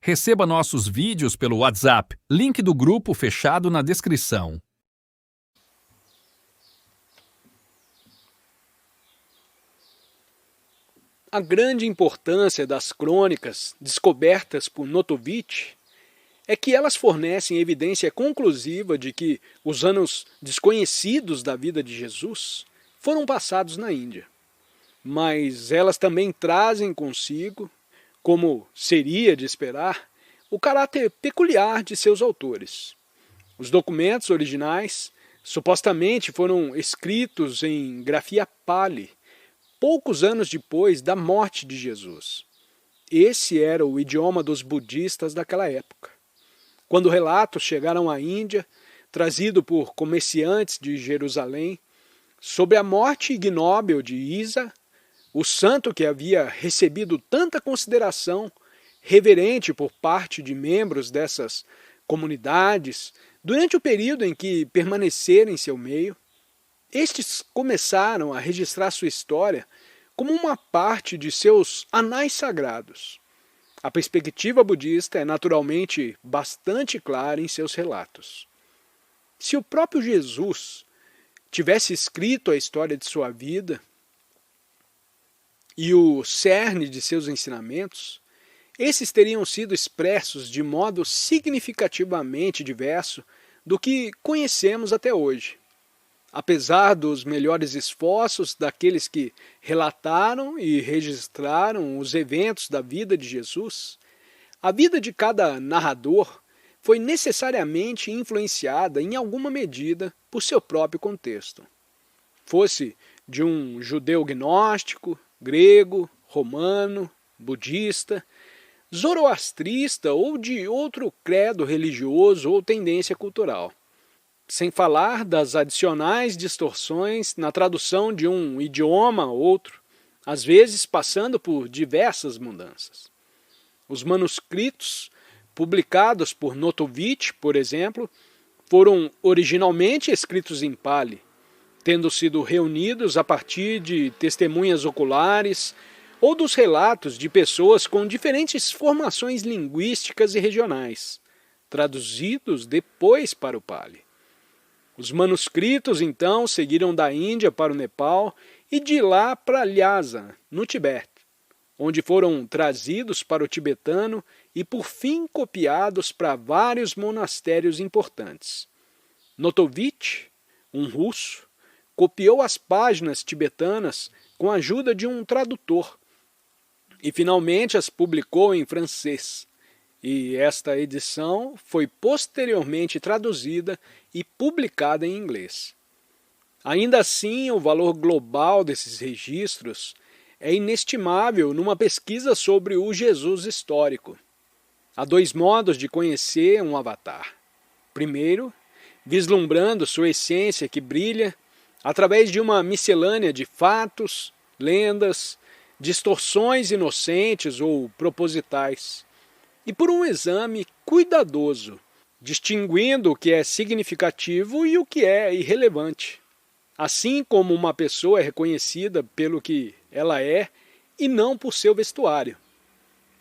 Receba nossos vídeos pelo WhatsApp, link do grupo fechado na descrição. A grande importância das crônicas descobertas por Notovitch é que elas fornecem evidência conclusiva de que os anos desconhecidos da vida de Jesus foram passados na Índia. Mas elas também trazem consigo, como seria de esperar, o caráter peculiar de seus autores. Os documentos originais supostamente foram escritos em grafia Pali, poucos anos depois da morte de Jesus. Esse era o idioma dos budistas daquela época. Quando relatos chegaram à Índia, trazidos por comerciantes de Jerusalém, sobre a morte ignóbil de Isa, o santo que havia recebido tanta consideração reverente por parte de membros dessas comunidades durante o período em que permaneceram em seu meio, estes começaram a registrar sua história como uma parte de seus anais sagrados. A perspectiva budista é naturalmente bastante clara em seus relatos. Se o próprio Jesus tivesse escrito a história de sua vida e o cerne de seus ensinamentos, esses teriam sido expressos de modo significativamente diverso do que conhecemos até hoje. Apesar dos melhores esforços daqueles que relataram e registraram os eventos da vida de Jesus, a vida de cada narrador foi necessariamente influenciada em alguma medida por seu próprio contexto. Fosse de um judeu gnóstico, grego, romano, budista, zoroastrista ou de outro credo religioso ou tendência cultural. Sem falar das adicionais distorções na tradução de um idioma a outro, às vezes passando por diversas mudanças. Os manuscritos publicados por Notovitch, por exemplo, foram originalmente escritos em Pali, tendo sido reunidos a partir de testemunhas oculares ou dos relatos de pessoas com diferentes formações linguísticas e regionais, traduzidos depois para o Pali. Os manuscritos, então, seguiram da Índia para o Nepal e de lá para Lhasa, no Tibete, onde foram trazidos para o tibetano e, por fim, copiados para vários monastérios importantes. Notovitch, um russo, copiou as páginas tibetanas com a ajuda de um tradutor e, finalmente, as publicou em francês. E esta edição foi posteriormente traduzida e publicada em inglês. Ainda assim, o valor global desses registros é inestimável numa pesquisa sobre o Jesus histórico. Há dois modos de conhecer um avatar. Primeiro, vislumbrando sua essência que brilha através de uma miscelânea de fatos, lendas, distorções inocentes ou propositais, e por um exame cuidadoso, distinguindo o que é significativo e o que é irrelevante. Assim como uma pessoa é reconhecida pelo que ela é e não por seu vestuário.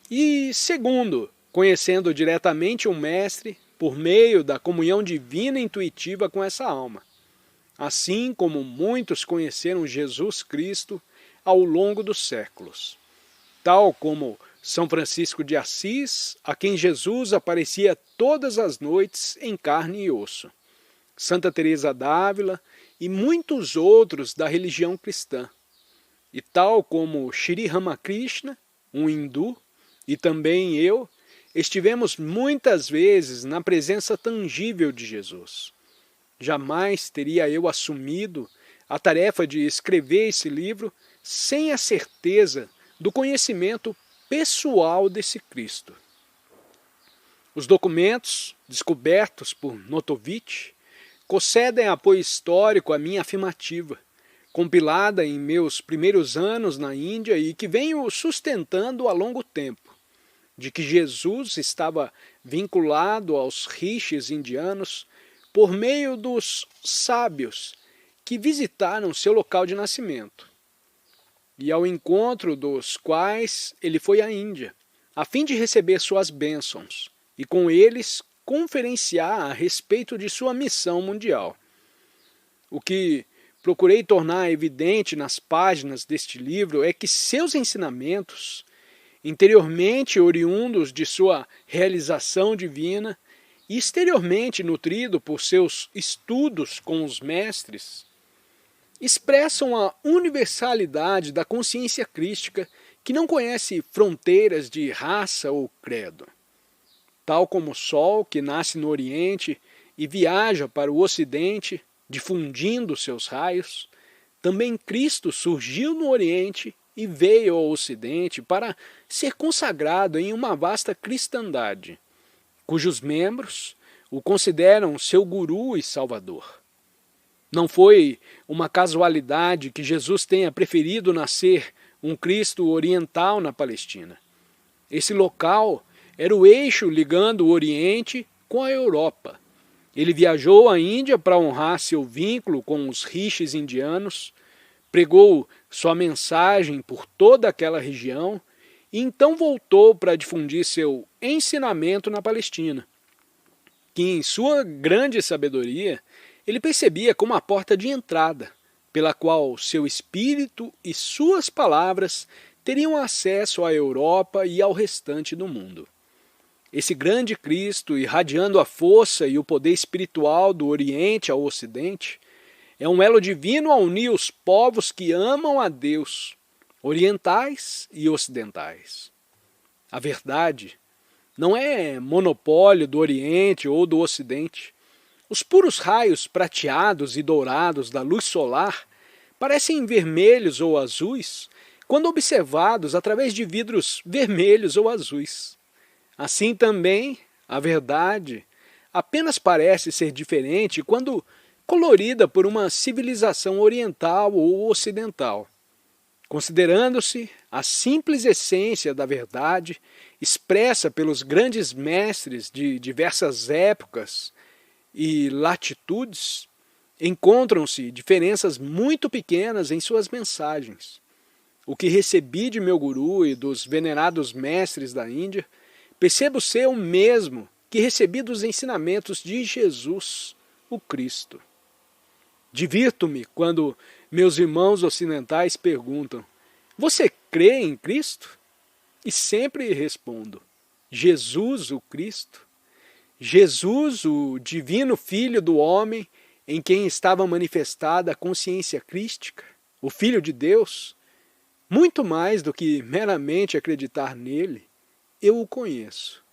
E segundo, conhecendo diretamente um mestre por meio da comunhão divina e intuitiva com essa alma. Assim como muitos conheceram Jesus Cristo ao longo dos séculos. Tal como São Francisco de Assis, a quem Jesus aparecia todas as noites em carne e osso. Santa Teresa d'Ávila e muitos outros da religião cristã. E tal como Shri Ramakrishna, um hindu, e também eu, estivemos muitas vezes na presença tangível de Jesus. Jamais teria eu assumido a tarefa de escrever esse livro sem a certeza do conhecimento pessoal desse Cristo. Os documentos descobertos por Notovitch concedem apoio histórico à minha afirmativa, compilada em meus primeiros anos na Índia e que venho sustentando há longo tempo, de que Jesus estava vinculado aos rishis indianos por meio dos sábios que visitaram seu local de nascimento, e ao encontro dos quais ele foi à Índia, a fim de receber suas bênçãos e com eles conferenciar a respeito de sua missão mundial. O que procurei tornar evidente nas páginas deste livro é que seus ensinamentos, interiormente oriundos de sua realização divina e exteriormente nutrido por seus estudos com os mestres, expressam a universalidade da consciência crística que não conhece fronteiras de raça ou credo. Tal como o Sol que nasce no Oriente e viaja para o Ocidente, difundindo seus raios, também Cristo surgiu no Oriente e veio ao Ocidente para ser consagrado em uma vasta cristandade, cujos membros o consideram seu guru e salvador. Não foi uma casualidade que Jesus tenha preferido nascer um Cristo oriental na Palestina. Esse local era o eixo ligando o Oriente com a Europa. Ele viajou à Índia para honrar seu vínculo com os rishis indianos, pregou sua mensagem por toda aquela região e então voltou para difundir seu ensinamento na Palestina, que em sua grande sabedoria ele percebia como a porta de entrada, pela qual seu espírito e suas palavras teriam acesso à Europa e ao restante do mundo. Esse grande Cristo, irradiando a força e o poder espiritual do Oriente ao Ocidente, é um elo divino a unir os povos que amam a Deus, orientais e ocidentais. A verdade não é monopólio do Oriente ou do Ocidente. Os puros raios prateados e dourados da luz solar parecem vermelhos ou azuis quando observados através de vidros vermelhos ou azuis. Assim também, a verdade apenas parece ser diferente quando colorida por uma civilização oriental ou ocidental, considerando-se a simples essência da verdade expressa pelos grandes mestres de diversas épocas e latitudes. Encontram-se diferenças muito pequenas em suas mensagens. O que recebi de meu guru e dos venerados mestres da Índia, percebo ser o mesmo que recebi dos ensinamentos de Jesus, o Cristo. Divirto-me quando meus irmãos ocidentais perguntam: você crê em Cristo? E sempre respondo: Jesus, o Cristo. Jesus, o divino Filho do homem, em quem estava manifestada a consciência crística, o Filho de Deus. Muito mais do que meramente acreditar nele, eu o conheço.